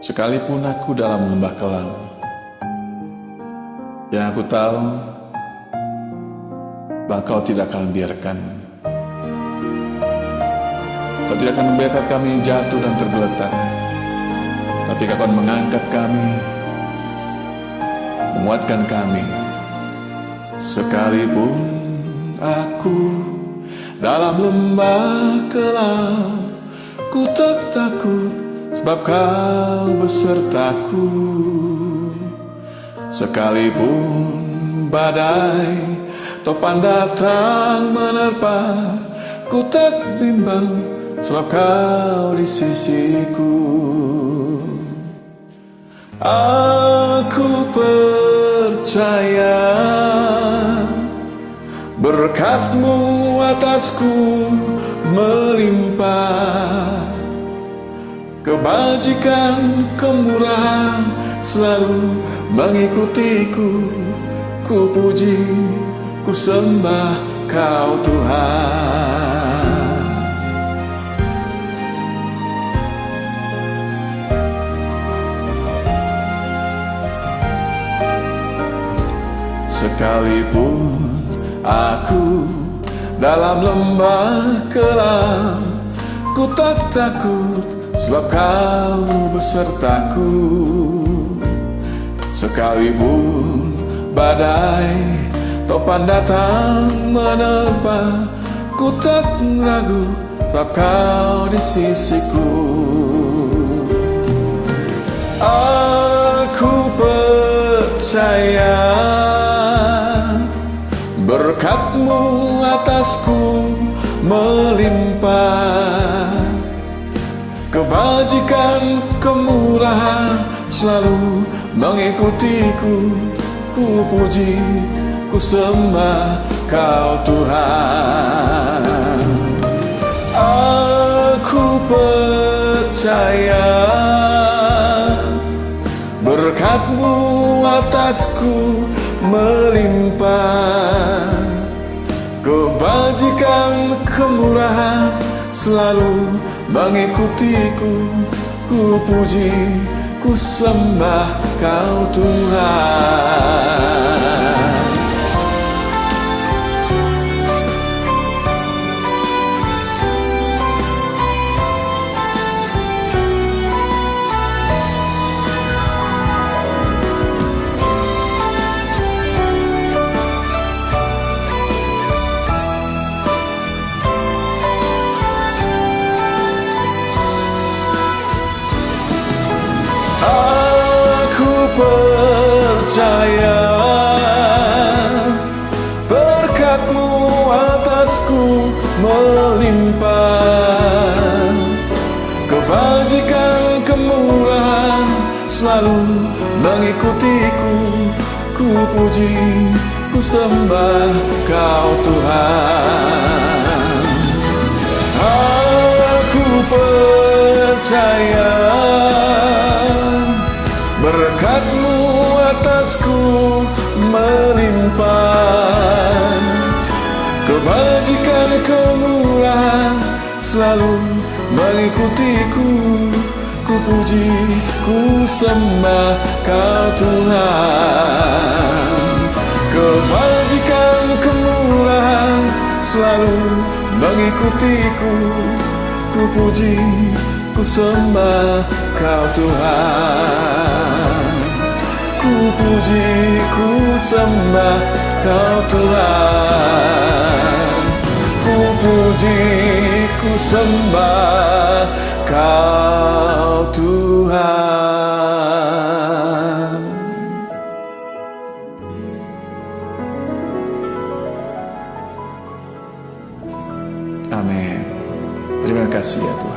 Sekalipun aku dalam lembah kelam, yang aku tahu bahwa Kau tidak akan biarkan. Kau tidak akan membiarkan kami jatuh dan tergeletak, tapi Kau akan mengangkat kami, menguatkan kami. Sekalipun aku dalam lembah kelam, ku tak takut sebab Kau besertaku. Sekalipun badai topan datang menerpa, ku tak bimbang sebab Kau di sisiku. Aku percaya berkat-Mu atasku melimpah, kebajikan, kemurahan selalu mengikutiku. Ku puji, ku sembah Kau Tuhan. Sekalipun aku dalam lembah kelam, ku tak takut sebab Kau besertaku. Sekalipun badai topan datang menerpa, ku tak ragu sebab Kau di sisiku. Aku percaya berkat-Mu atasku melimpah, kebajikan, kemurahan selalu mengikutiku. Ku puji, ku sembah Kau Tuhan. Aku percaya berkat-Mu atasku melimpah, kebajikan, kemurahan selalu mengikutiku. Ku puji, ku sembah Kau Tuhan. Percaya berkat-Mu atasku melimpah, kebajikan, kemurahan selalu mengikutiku. Ku puji, ku sembah Kau Tuhan. Aku percaya berkat-Mu atasku melimpah, kebajikan, kemurahan selalu mengikutiku. Ku puji, ku sembah Kau Tuhan. Kebajikan, kemurahan selalu mengikutiku. Ku puji, ku sembah Kau Tuhan. Ku puji, ku sembah Kau Tuhan. Ku puji, ku sembah Kau Tuhan. Amin. Terima kasih ya Tuhan.